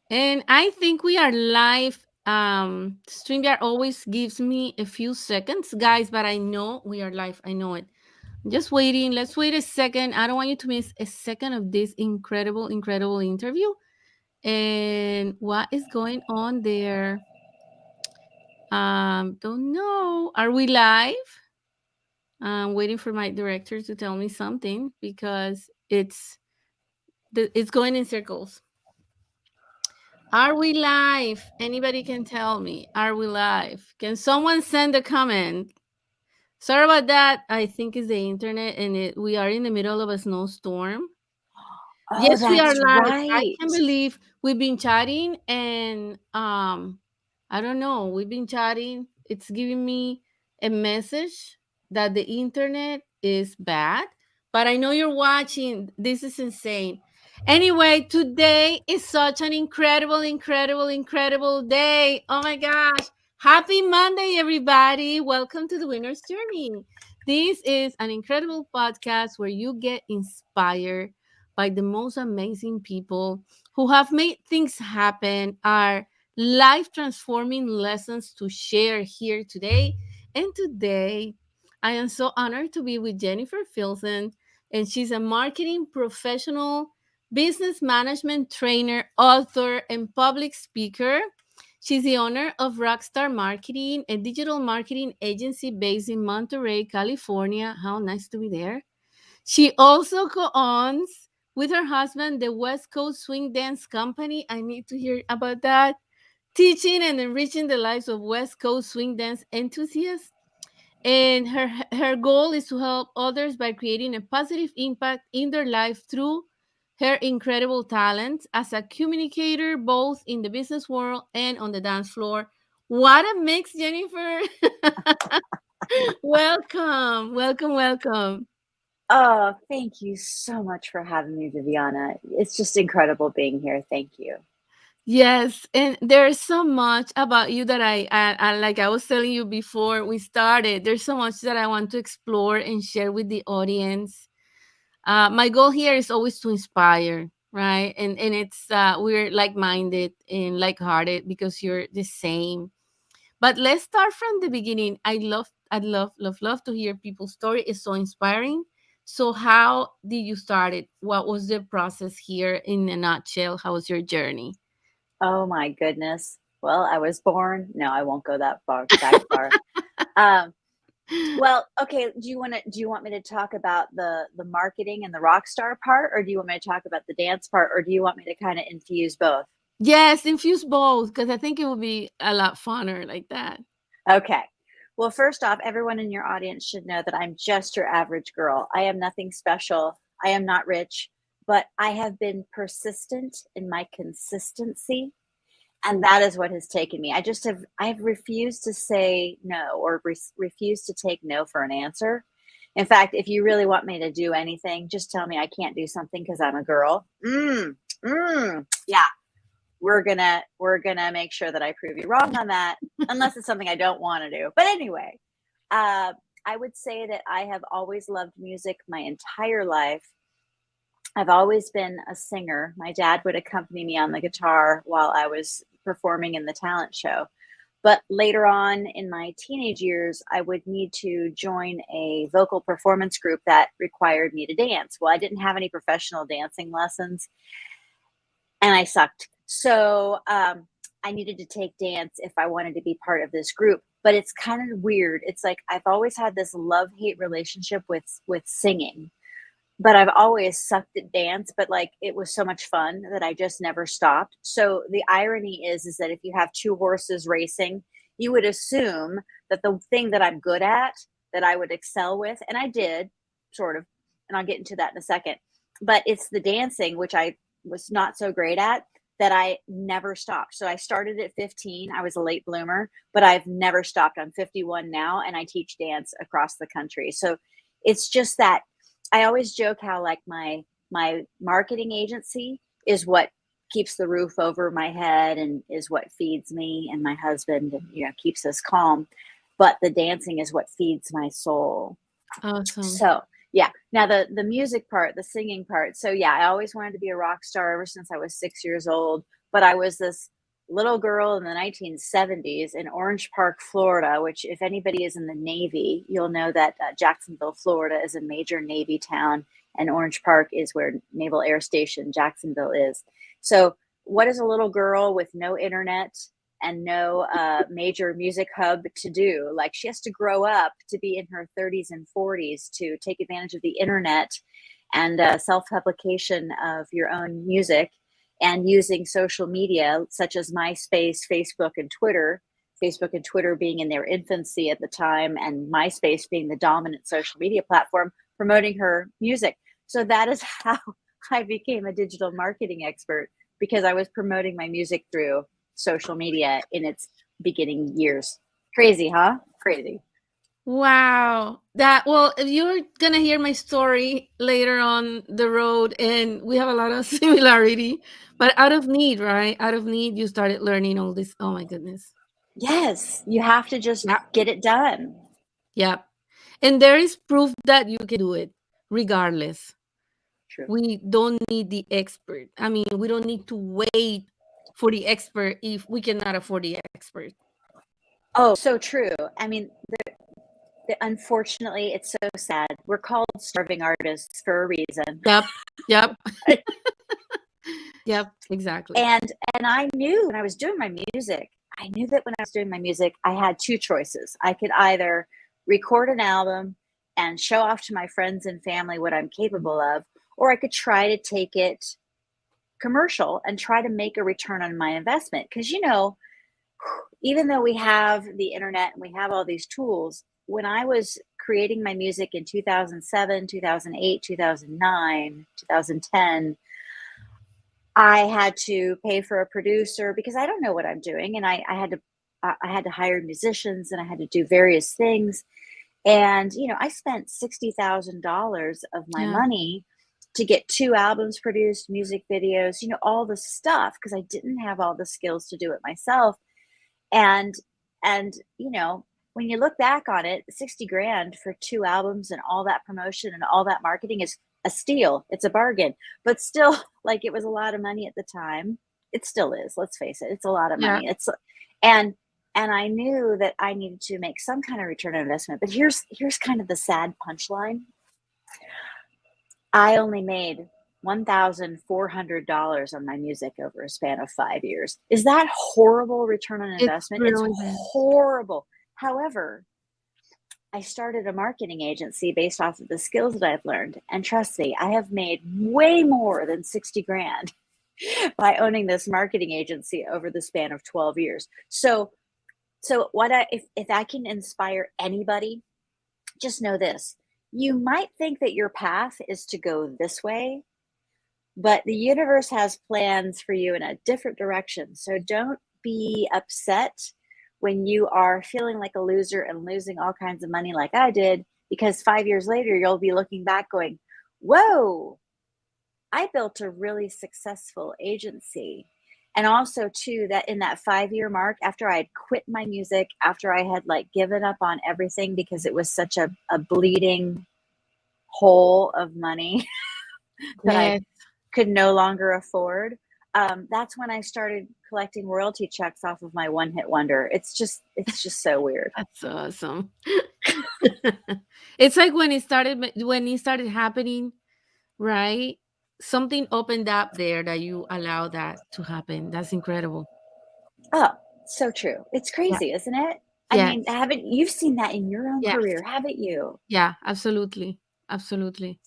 And I think we are live. StreamYard always gives me a few seconds, guys, but I know we are live. I know it. Just waiting. Let's wait a second. I don't want you to miss a second of this incredible, incredible interview. And what is going on there? Don't know. Are we live? I'm waiting for my director to tell me something because it's going in circles. Are we live? Anybody can tell me. Are we live? Can someone send a comment? Sorry about that. I think it's the internet and we are in the middle of a snowstorm. Oh, Yes, we are that's live. I right. can't believe we've been chatting and I don't know, we've been chatting. It's giving me a message that the internet is bad, but I know you're watching. This is insane. Anyway, today is such an incredible, incredible, incredible day. Oh my gosh. Happy Monday, everybody. Welcome to the Winner's Journey. This is an incredible podcast where you get inspired by the most amazing people who have made things happen, are life transforming lessons to share here today. And today, I am so honored to be with Jennifer Filzen, and she's a marketing professional, business management trainer, author, and public speaker. She's the owner of Rockstar Marketing, a digital marketing agency based in Monterey, California. How nice to be there. She also co-owns with her husband the West Coast Swing Dance Company. I need to hear about that. Teaching and enriching the lives of West Coast swing dance enthusiasts. And her goal is to help others by creating a positive impact in their life through her incredible talents as a communicator, both in the business world and on the dance floor. What a mix, Jennifer! Welcome, welcome, welcome. Oh, thank you so much for having me, Viviana. It's just incredible being here. Thank you. Yes, and there's so much about you that like I was telling you before we started. There's so much that I want to explore and share with the audience. My goal here is always to inspire, right? And it's we're like minded and like hearted because you're the same. But let's start from the beginning. I'd love to hear people's story. It's so inspiring. So how did you start it? What was the process here in a nutshell? How was your journey? Oh my goodness. Well, I was born. No, I won't go that far back far. Um, well, okay. Do you want me to talk about the marketing and the rock star part, or do you want me to talk about the dance part, or do you want me to kind of infuse both? Yes, infuse both because I think it would be a lot funner like that. Okay. Well, first off, everyone in your audience should know that I'm just your average girl. I am nothing special. I am not rich, but I have been persistent in my consistency. And that is what has taken me. I have refused to say no or refused to take no for an answer. In fact, if you really want me to do anything, just tell me I can't do something because I'm a girl. Yeah, we're gonna make sure that I prove you wrong on that, unless it's something I don't want to do. But anyway, uh, I would say that I have always loved music my entire life. I've always been a singer. My dad would accompany me on the guitar while I was performing in the talent show. But later on in my teenage years, I would need to join a vocal performance group that required me to dance. Well, I didn't have any professional dancing lessons and I sucked. So I needed to take dance if I wanted to be part of this group. But it's kind of weird. It's like I've always had this love hate relationship with singing, but I've always sucked at dance. But like it was so much fun that I just never stopped. So the irony is that if you have two horses racing, you would assume that the thing that I'm good at, that I would excel with, and I did, sort of, and I'll get into that in a second. But it's the dancing, which I was not so great at, that I never stopped. So I started at 15. I was a late bloomer, but I've never stopped. I'm 51 now and I teach dance across the country. So it's just that I always joke how like my marketing agency is what keeps the roof over my head and is what feeds me and my husband and keeps us calm, but the dancing is what feeds my soul. Awesome. So yeah, now the music part, the singing part. So yeah, I always wanted to be a rock star ever since I was 6 years old. but I was this little girl in the 1970s in Orange Park, Florida, which, if anybody is in the Navy, you'll know that Jacksonville, Florida is a major Navy town, and Orange Park is where Naval Air Station Jacksonville is. So, what is a little girl with no internet and no major music hub to do? Like, she has to grow up to be in her 30s and 40s to take advantage of the internet and self-publication of your own music, and using social media such as MySpace, Facebook, and Twitter. Facebook and Twitter being in their infancy at the time, and MySpace being the dominant social media platform, promoting her music. So that is how I became a digital marketing expert, because I was promoting my music through social media in its beginning years. Crazy, huh? Crazy. Wow. That, well, you're going to hear my story later on the road, and we have a lot of similarity, but out of need, right? Out of need, you started learning all this. Oh my goodness. Yes, you have to just Yeah. get it done. Yeah. And there is proof that you can do it regardless. True. We don't need the expert. I mean, we don't need to wait for the expert if we cannot afford the expert. Oh, so true. I mean, unfortunately, it's so sad. We're called starving artists for a reason. Yep. Yep. Yep. Exactly. And I knew when I was doing my music, I knew that when I was doing my music, I had two choices. I could either record an album and show off to my friends and family what I'm capable of, or I could try to take it commercial and try to make a return on my investment. Because, even though we have the internet and we have all these tools, when I was creating my music in 2007, 2008, 2009, 2010, I had to pay for a producer because I don't know what I'm doing, and I had to hire musicians, and I had to do various things. And I spent $60,000 of my Yeah. money to get 2 albums produced, music videos, all the stuff, because I didn't have all the skills to do it myself. And when you look back on it, 60 grand for 2 albums and all that promotion and all that marketing is a steal. It's a bargain. But still, like, it was a lot of money at the time. It still is, let's face it. It's a lot of Yeah. money. And I knew that I needed to make some kind of return on investment. But here's kind of the sad punchline. I only made $1,400 on my music over a span of 5 years. Is that horrible return on It's investment? It's really bad. horrible. However, I started a marketing agency based off of the skills that I've learned. And trust me, I have made way more than 60 grand by owning this marketing agency over the span of 12 years. So if I can inspire anybody, just know this. You might think that your path is to go this way, but the universe has plans for you in a different direction. So don't be upset when you are feeling like a loser and losing all kinds of money like I did, because 5 years later, you'll be looking back going, whoa, I built a really successful agency. And also, too, that in that 5 year mark, after I had quit my music, after I had like given up on everything because it was such a bleeding hole of money that I Yes. could no longer afford, that's when I started collecting royalty checks off of my one hit wonder. It's just so weird. That's awesome. It's like when it started happening, right? Something opened up there that you allow that to happen. That's incredible. Oh, so true. It's Yeah. crazy, isn't it? I mean, Yes. haven't you've seen that in your own Yes. career, haven't you? Yeah, absolutely. Absolutely.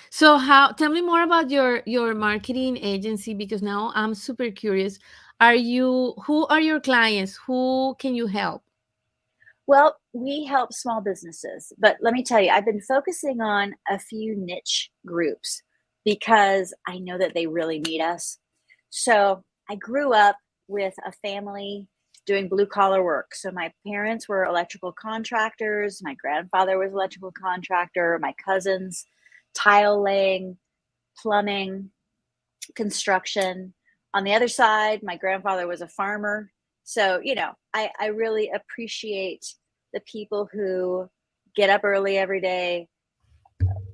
So how tell me more about your marketing agency, because now I'm super curious. Who are your clients? Who can you help? Well, we help small businesses, but let me tell you, I've been focusing on a few niche groups because I know that they really need us. So I grew up with a family doing blue collar work. So my parents were electrical contractors, my grandfather was electrical contractor, my cousins, tile laying, plumbing, construction. On the other side, my grandfather was a farmer. So, I really appreciate the people who get up early every day,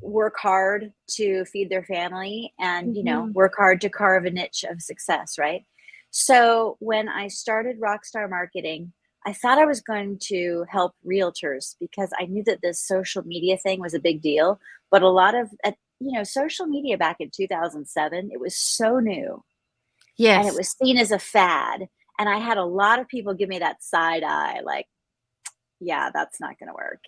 work hard to feed their family, and, Mhm. work hard to carve a niche of success, right? So when I started Rockstar Marketing, I thought I was going to help realtors because I knew that this social media thing was a big deal. But a lot of, social media back in 2007, it was so new and it Yes. was seen as a fad. And I had a lot of people give me that side eye, like, yeah, that's not going to work.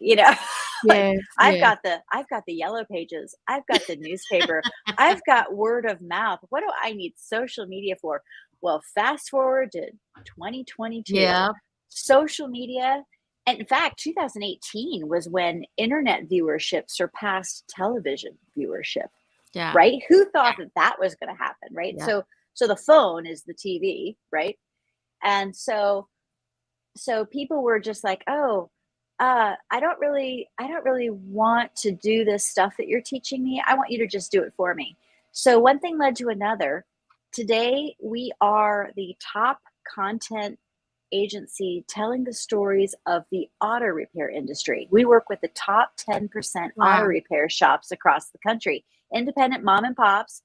Like Yes. I've Yes. got the I've got the yellow pages, I've got the newspaper, I've got word of mouth. What do I need social media for? Well, fast forward to 2022, Yeah. social media, and in fact, 2018 was when internet viewership surpassed television viewership, Yeah. right? Who thought that that was going to happen, right? Yeah. So the phone is the TV, right? And so people were just like, oh, I don't really want to do this stuff that you're teaching me. I want you to just do it for me. So one thing led to another. Today we are the top content agency telling the stories of the auto repair industry. We work with the top 10% auto Wow. repair shops across the country, independent mom and pops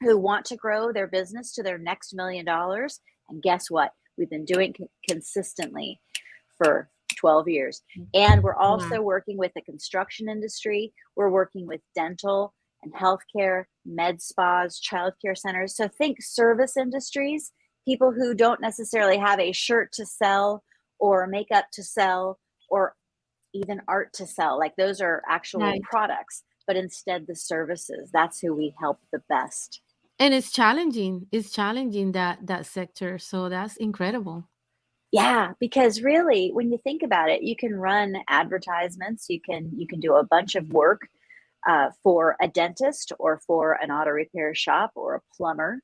who want to grow their business to their next $1 million. And guess what? We've been doing consistently for 12 years. And we're Wow. also working with the construction industry. We're working with dental and healthcare, med spas, childcare centers. So think service industries, people who don't necessarily have a shirt to sell or makeup to sell or even art to sell. Like those are actual Right. products, but instead the services. That's who we help the best. And it's challenging. It's challenging that sector. So that's incredible. Yeah, because really, when you think about it, you can run advertisements. You can do a bunch of work for a dentist or for an auto repair shop or a plumber,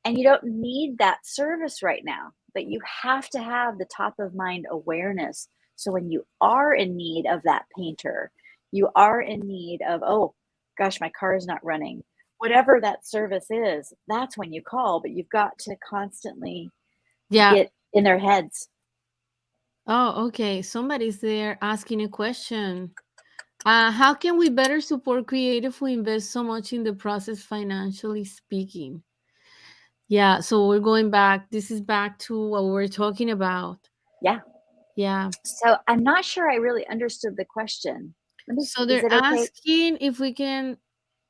and you don't need that service right now. But you have to have the top of mind awareness. So when you are in need of that painter, you are in need of, oh gosh, my car is not running. Whatever that service is, that's when you call. But you've got to constantly Yeah. get in their heads. Oh, okay. Somebody's there asking a question. How can we better support creative who invest so much in the process financially speaking? Yeah, so we're going back. This is back to what we're talking about. Yeah. Yeah. So I'm not sure I really understood the question. Let me So see. Is they're it okay? asking if we can,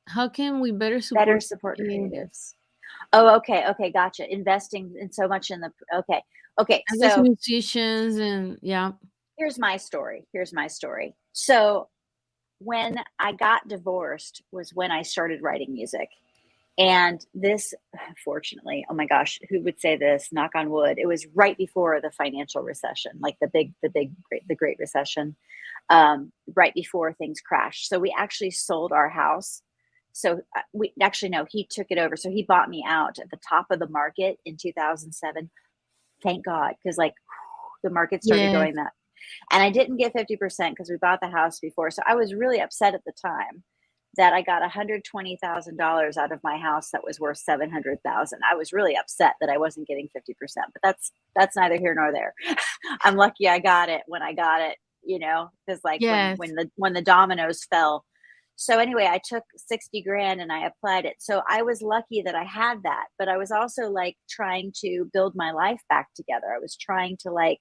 how can we better Better support support creative? creatives. Oh, okay. Okay. Gotcha. Investing in so much in the, okay. Okay. I guess So musicians and yeah. here's my story. Here's my story. So when I got divorced was when I started writing music. And this, fortunately, oh my gosh, who would say this? Knock on wood. It was right before the financial recession, like the Great Recession, right before things crashed. So we actually sold our house. So we actually no, he took it over. So he bought me out at the top of the market in 2007. Thank God, because like the market started Yes. going that, and I didn't get 50% because we bought the house before. So I was really upset at the time that I got $120,000 out of my house that was worth 700,000. I was really upset that I wasn't getting 50%, but that's neither here nor there. I'm lucky I got it when I got it, because like when Yes. when the when the dominoes fell. So anyway, I took 60 grand and I applied it. So I was lucky that I had that, but I was also like trying to build my life back together. I was trying to like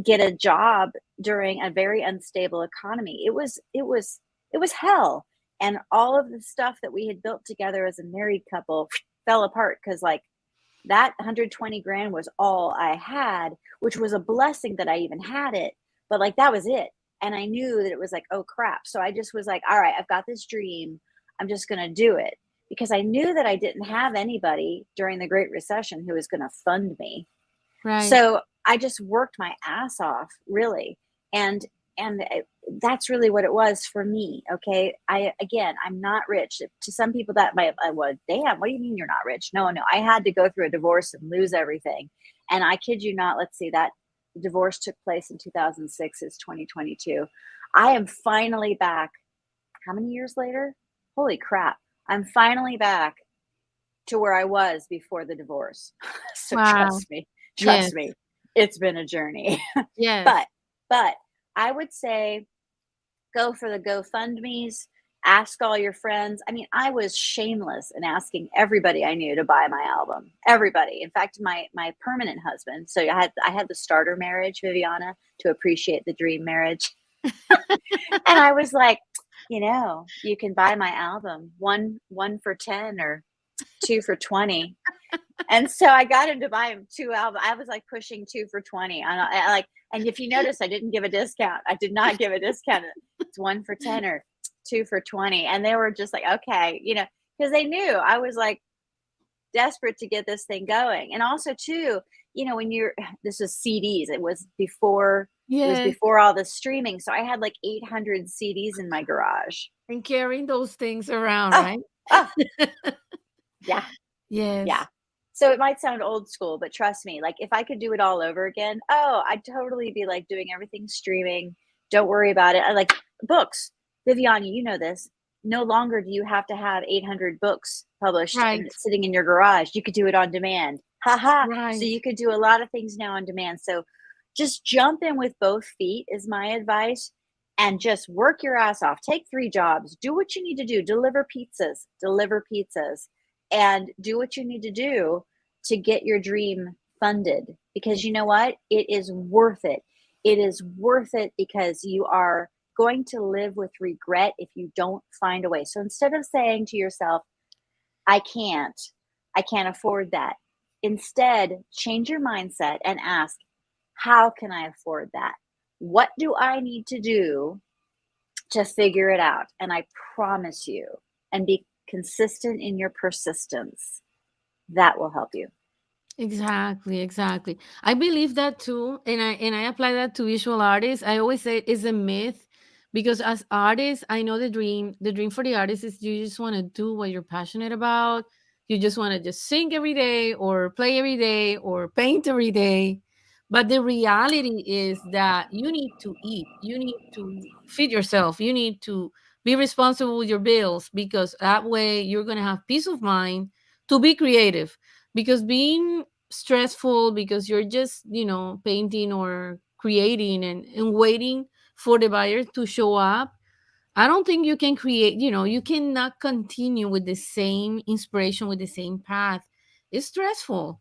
get a job during a very unstable economy. It was hell. And all of the stuff that we had built together as a married couple fell apart because like that 120 grand was all I had, which was a blessing that I even had it. But like that was it. And I knew that it was like, oh crap. So I just was like, all right, I've got this dream. I'm just going to do it because I knew that I didn't have anybody during the Great Recession who was going to fund me. Right. So I just worked my ass off, really. And that's really what it was for me. Okay. I'm not rich. To some people that might, well, damn, what do you mean you're not rich? No, no. I had to go through a divorce and lose everything. And I kid you not, let's see, that divorce took place in 2006, is 2022. I am finally back. How many years later? Holy crap. I'm finally back to where I was before the divorce. So Wow. Yes. trust me, it's been a journey. Yes. but but I would say go for the GoFundMe's, ask all your friends. I mean, I was shameless in asking everybody I knew to buy my album. Everybody. In fact, my permanent husband. So I had the starter marriage, Viviana, to appreciate the dream marriage. And I was like, you can buy my album, one for 10 or two for 20. And so I got him to buy him two albums. I was like pushing 2 for 20. And if you notice, I didn't give a discount. I did not give a discount. It's 1 for 10 or 2 for 20. And they were just like, okay, because they knew I was like desperate to get this thing going. And also too, when this was CDs, it was before Yes. all the streaming. So I had like 800 CDs in my garage. And carrying those things around, Oh, right? oh, yeah. Yeah. Yes. So it might sound old school, but trust me, like if I could do it all over again, I'd totally be like doing everything streaming. Don't worry about it. I like books. Viviana, you know this. No longer do you have to have 800 books published and Right. sitting in your garage. You could do it on demand. Haha. So Right. you could do a lot of things now on demand. So just jump in with both feet is my advice, and just work your ass off. Take 3 jobs. Do what you need to do. Deliver pizzas, and do what you need to do to get your dream funded, because you know what? It is worth it. It is worth it because you are going to live with regret if you don't find a way. So instead of saying to yourself, I can't, I can't afford that, instead change your mindset and ask, how can I afford that? What do I need to do to figure it out? And I promise you, and be consistent in your persistence, that will help you. Exactly, exactly. I believe that too, and I apply that to visual artists. I always say it's a myth because as artists, I know the dream for the artist is you just want to do what you're passionate about. You just want to just sing every day or play every day or paint every day. But the reality is that you need to eat. You need to feed yourself. You need to be responsible with your bills because that way you're going to have peace of mind to be creative, because being stressful because you're just painting or creating and waiting for the buyer to show up, I don't think you can create, you cannot continue with the same inspiration, with the same path. It's stressful.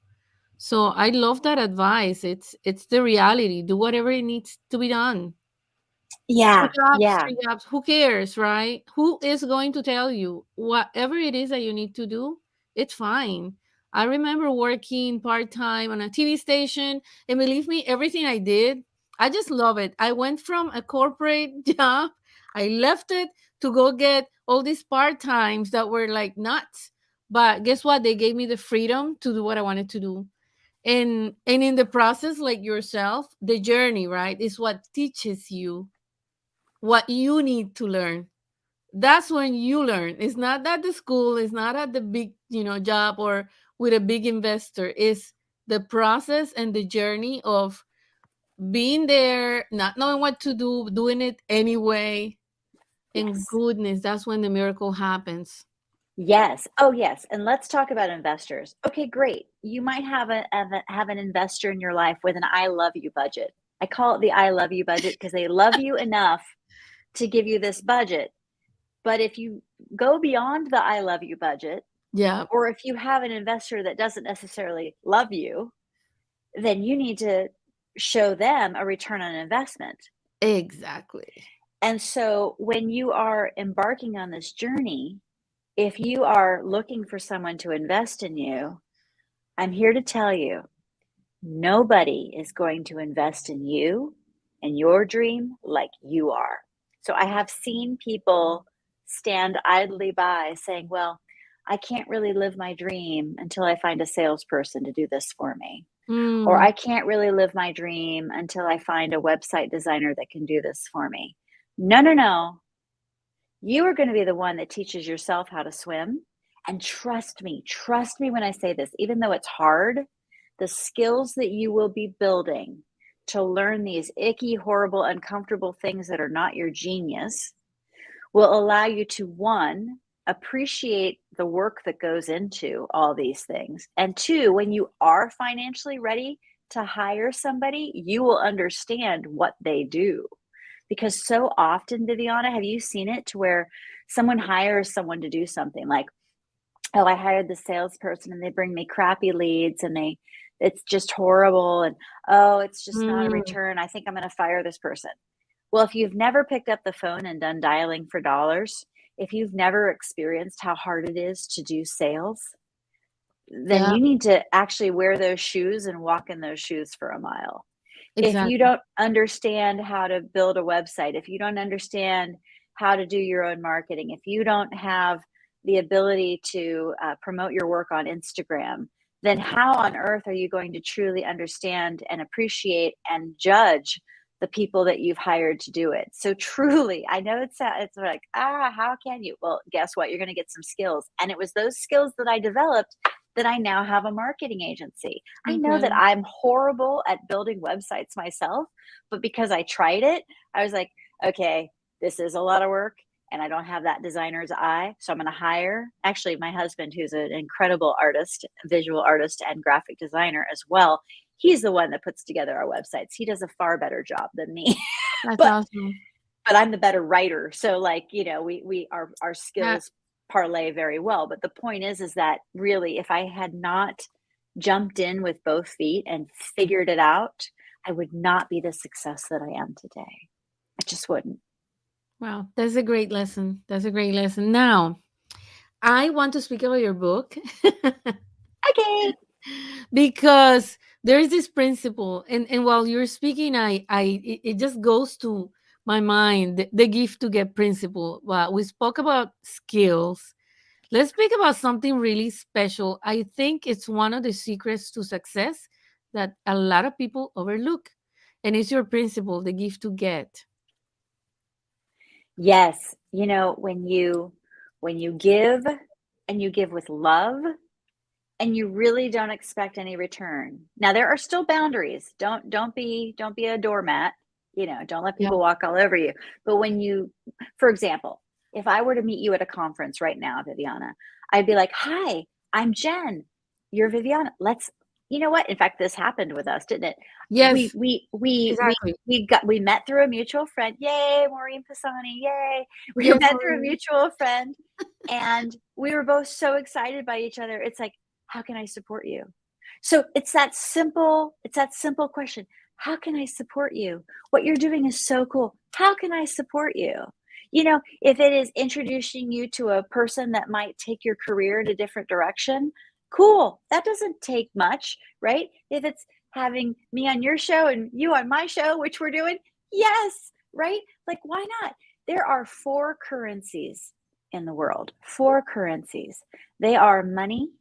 So I love that advice. It's the reality. Do whatever it needs to be done. Two Yeah, jobs, yeah. 3 jobs, who cares, right? Who is going to tell you whatever it is that you need to do? It's fine. I remember working part time on a TV station, and believe me, everything I did, I just love it. I went from a corporate job, I left it to go get all these part times that were like nuts. But guess what? They gave me the freedom to do what I wanted to do. And in the process, like yourself, the journey, right, is what teaches you what you need to learn. That's when you learn. It's not at the school, it's not at the big, job or with a big investor. It's the process and the journey of being there, not knowing what to do, doing it anyway. And Yes. goodness, that's when the miracle happens. Yes. Oh, yes. And let's talk about investors. Okay, great. You might have an investor in your life with an I love you budget. I call it the I love you budget because they love you enough to give you this budget. But if you go beyond the I love you budget, Yeah, or if you have an investor that doesn't necessarily love you, then you need to show them a return on investment. exactly. And so when you are embarking on this journey, if you are looking for someone to invest in you, I'm here to tell you, nobody is going to invest in you and your dream like you are. So I have seen people stand idly by saying, well, I can't really live my dream until I find a salesperson to do this for me. Or Mm, I can't really live my dream until I find a website designer that can do this for me. No, no, no. You are going to be the one that teaches yourself how to swim. And trust me when I say this, even though it's hard, the skills that you will be building to learn these icky, horrible, uncomfortable things that are not your genius will allow you to, one, appreciate the work that goes into all these things. And two, when you are financially ready to hire somebody, you will understand what they do. Because so often, Viviana, have you seen it to where someone hires someone to do something like, oh, I hired the salesperson and they bring me crappy leads and it's just horrible. And oh, it's just not a Mm, return. I think I'm going to fire this person. Well, if you've never picked up the phone and done dialing for dollars, if you've never experienced how hard it is to do sales, then yeah, you need to actually wear those shoes and walk in those shoes for a mile. If you exactly. don't understand how to build a website, if you don't understand how to do your own marketing, if you don't have the ability to promote your work on Instagram, then how on earth are you going to truly understand and appreciate and judge the people that you've hired to do it? So truly, I know it's like, how can you? Well, guess what? You're going to get some skills. And it was those skills that I developed that I now have a marketing agency. I know that Okay. I'm horrible at building websites myself, but because I tried it, I was like, okay, this is a lot of work and I don't have that designer's eye. So I'm going to hire actually my husband, who's an incredible artist, visual artist, and graphic designer as well. He's the one that puts together our websites. He does a far better job than me, That's but awesome. I'm the better writer. So like, we our Yeah. skills parlay very well. But the point is that really if I had not jumped in with both feet and figured it out, I would not be the success that I am today. I just wouldn't. Wow. That's a great lesson. That's a great lesson. Now, I want to speak about your book Okay. because there is this principle, and while you're speaking, it just goes to my mind the gift to get principle. Well, we spoke about skills. Let's speak about something really special. I think it's one of the secrets to success that a lot of people overlook, and it's your principle, the gift to get. Yes. When you give and you give with love and you really don't expect any return. Now there are still boundaries. Don't be a doormat. Don't let Yeah. people walk all over you. But for example, if I were to meet you at a conference right now, Viviana, I'd be like, "Hi, I'm Jen. You're Viviana. Let's." You know what? In fact, this happened with us, didn't it? We Yes, we we we exactly. we met through a mutual friend. Yay, Maureen Pisani. Yay. We Yes, met through a Maureen. mutual friend and we were both so excited by each other. It's like, how can I support you? So it's that simple question. How can I support you? What you're doing is so cool. How can I support you? If it is introducing you to a person that might take your career in a different direction, cool. That doesn't take much, right? If it's having me on your show and you on my show, which we're doing, yes, right? Like, why not? There are four currencies in the world, four currencies. They are money,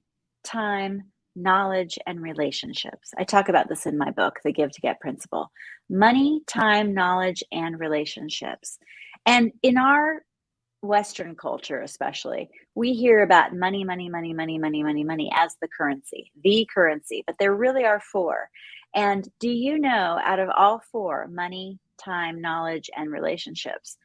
time, knowledge, and relationships. I talk about this in my book, The Give to Get Principle. Money, time, knowledge, and relationships. And in our Western culture, especially, we hear about money, money, money, money, money, money, money as the currency, but there really are four. And do you know, out of all four, money, time, knowledge, and relationships,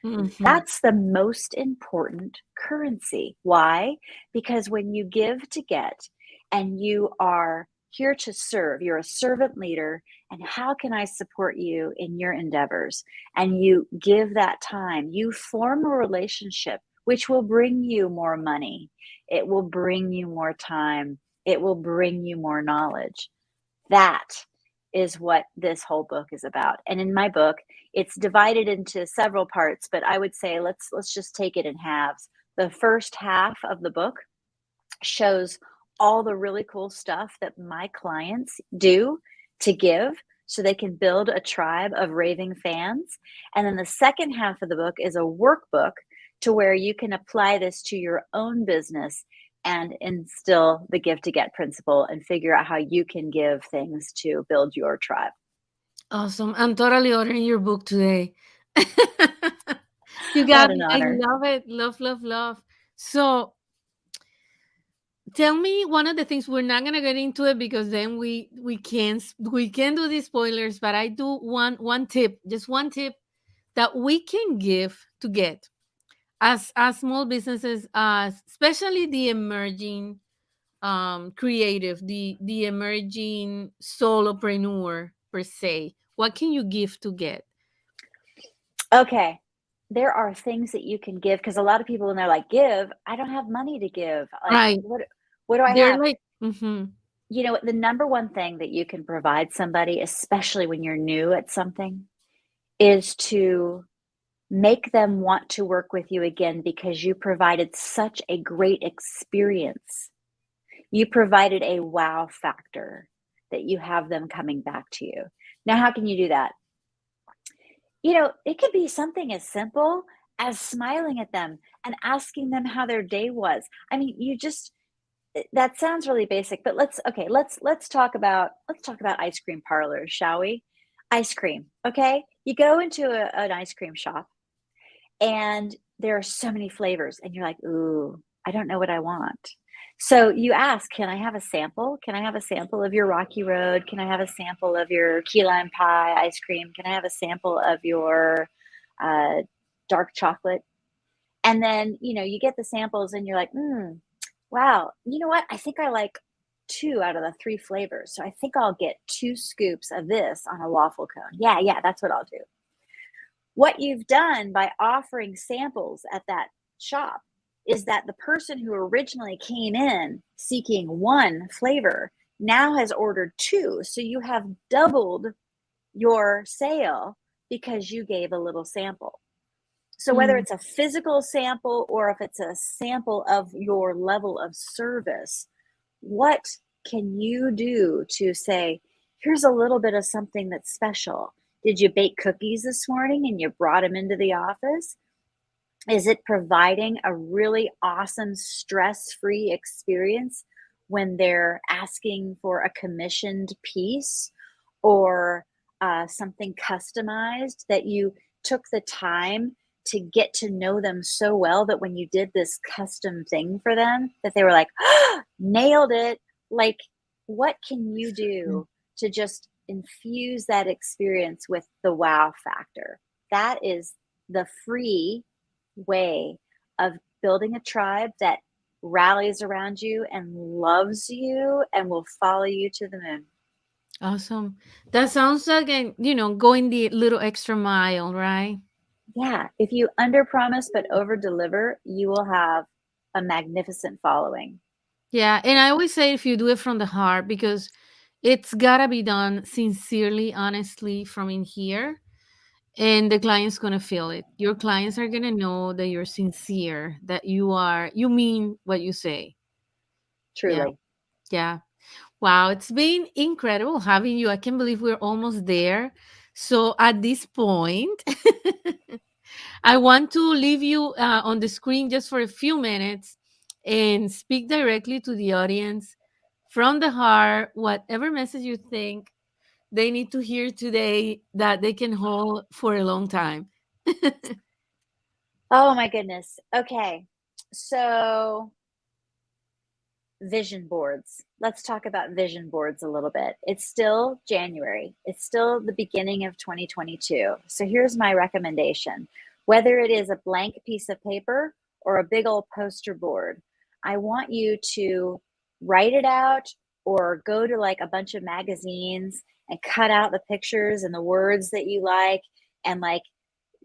Mhm. that's the most important currency. Why? Because when you give to get and you are here to serve, you're a servant leader. And how can I support you in your endeavors? And you give that time, you form a relationship which will bring you more money. It will bring you more time. It will bring you more knowledge. That is what this whole book is about. And in my book, it's divided into several parts, but I would say let's just take it in halves. The first half of the book shows all the really cool stuff that my clients do to give so they can build a tribe of raving fans. And then the second half of the book is a workbook to where you can apply this to your own business and instill the give to get principle and figure out how you can give things to build your tribe. Awesome. I'm totally ordering your book today. You What got an me. I honor. love it. Love, love, love. So tell me one of the things. We're not gonna get into it because then we can't do these spoilers, but I do one tip, just one tip that we can give to get as small businesses, especially the emerging creative, the emerging solopreneur per se. What can you give to get? Okay. there are things that you can give, because a lot of people, when they're like, give, I don't have money to give. Like, Right. what do I They're have? like, mm-hmm. You know, the number one thing that you can provide somebody, especially when you're new at something, is to make them want to work with you again because you provided such a great experience. You provided a wow factor that you have them coming back to you. Now, how can you do that? You know, it could be something as simple as smiling at them and asking them how their day was. I mean, you just that sounds really basic, but let's talk about ice cream parlors, shall we? Ice cream, okay? You go into an ice cream shop and there are so many flavors and you're like, "Ooh, I don't know what I want." So you ask, "Can I have a sample? Can I have a sample of your Rocky Road? Can I have a sample of your key lime pie ice cream? Can I have a sample of your uh, dark chocolate?" And then, you know, you get the samples and you're like, wow, you know what? I think I like two out of the three flavors. So I think I'll get 2 scoops of this on a waffle cone. Yeah, yeah, that's what I'll do. What you've done by offering samples at that shop is that the person who originally came in seeking one flavor now has ordered two. So you have doubled your sale because you gave a little sample. So whether Mm. it's a physical sample or if it's a sample of your level of service, what can you do to say, here's a little bit of something that's special? Did you bake cookies this morning and you brought them into the office? Is it providing a really awesome stress-free experience when they're asking for a commissioned piece or something customized that you took the time to get to know them so well that when you did this custom thing for them that they were like, oh, nailed it. Like, what can you do to just infuse that experience with the wow factor? That is the free way of building a tribe that rallies around you and loves you and will follow you to the moon. Awesome. That sounds like, going the little extra mile, right? Yeah, if you under promise but over deliver, you will have a magnificent following. Yeah. And I always say if you do it from the heart, because it's got to be done sincerely, honestly, from in here. And the client's going to feel it. Your clients are going to know that you're sincere, that you mean what you say. Yeah. Truly. Yeah. Wow, it's been incredible having you. I can't believe we're almost there. So at this point, I want to leave you on the screen just for a few minutes and speak directly to the audience from the heart, whatever message you think they need to hear today that they can hold for a long time. Oh my goodness. Okay. So, vision boards. Let's talk about vision boards a little bit. It's still January, it's still the beginning of 2022. So, here's my recommendation: whether it is a blank piece of paper or a big old poster board, I want you to write it out or go to like a bunch of magazines and cut out the pictures and the words that you like, and like,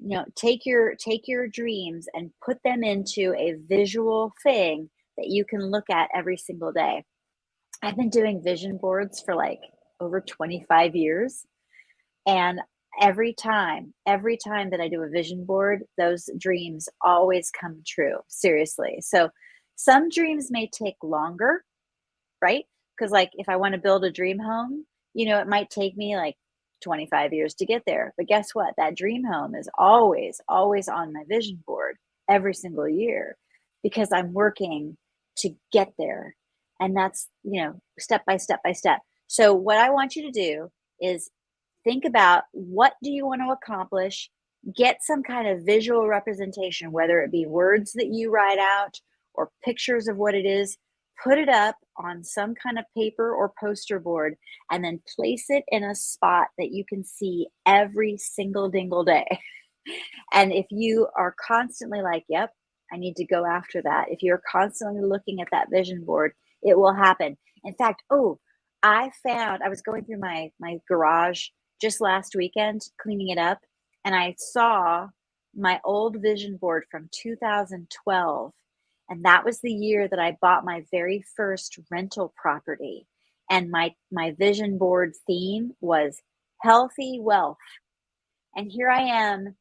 you know, take your dreams and put them into a visual thing that you can look at every single day. I've been doing vision boards for like over 25 years, and every time that I do a vision board, those dreams always come true, seriously. So some dreams may take longer, right? Because like if I want to build a dream home, you know, it might take me like 25 years to get there. But guess what? That dream home is always, always on my vision board every single year because I'm working to get there. And that's, you know, step by step by step. So what I want you to do is think about, what do you want to accomplish? Get some kind of visual representation, whether it be words that you write out or pictures of what it is. Put it up on some kind of paper or poster board and then place it in a spot that you can see every single dingle day. And if you are constantly like, yep, I need to go after that, if you're constantly looking at that vision board, it will happen. In fact, I was going through my garage just last weekend cleaning it up, and I saw my old vision board from 2012. And that was the year that I bought my very first rental property. And my vision board theme was healthy wealth. And here I am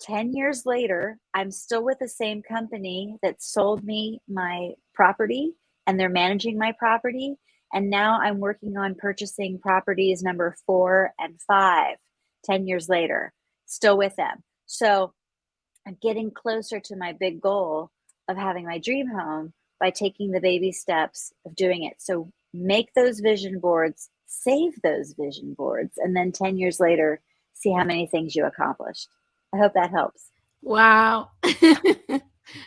10 years later. I'm still with the same company that sold me my property, and they're managing my property. And now I'm working on purchasing properties number 4 and 5, 10 years later, still with them. So I'm getting closer to my big goal of having my dream home by taking the baby steps of doing it. So make those vision boards, save those vision boards, and then 10 years later, see how many things you accomplished. I hope that helps. Wow.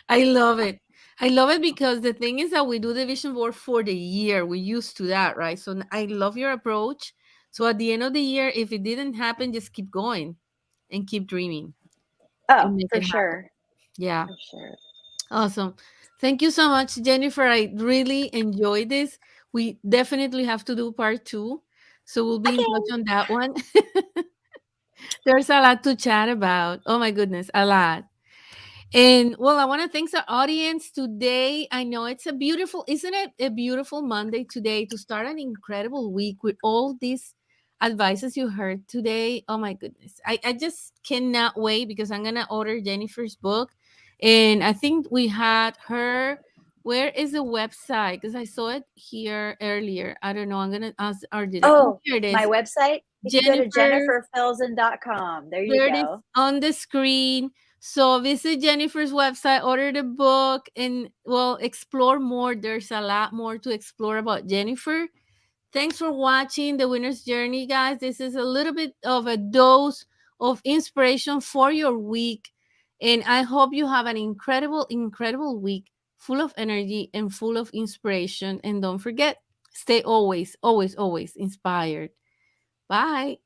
I love it. I love it because the thing is that we do the vision board for the year. We're used to that, right? So I love your approach. So at the end of the year, if it didn't happen, just keep going and keep dreaming Oh, and make for it happen. sure. Yeah. For sure. Awesome. Thank you so much, Jennifer. I really enjoyed this. We definitely have to do part two. So we'll be in touch Okay. on that one. There's a lot to chat about. Oh my goodness, a lot. And well, I want to thank the audience today. I know it's a beautiful, isn't it a beautiful Monday today to start an incredible week with all these advices you heard today. Oh my goodness. I just cannot wait because I'm going to order Jennifer's book. And I think we had her. Where is the website? Because I saw it here earlier. I don't know. I'm going to ask our director. Oh, Oh, here it my is. website, if you go to Jennifer. jenniferfilzen.com, there you There it is go. on the screen. So visit Jennifer's website, order the book, and well, explore more. There's a lot more to explore about Jennifer. Thanks for watching The Winner's Journey, guys. This is a little bit of a dose of inspiration for your week. And I hope you have an incredible, incredible week full of energy and full of inspiration. And don't forget, stay always, always, always inspired. Bye.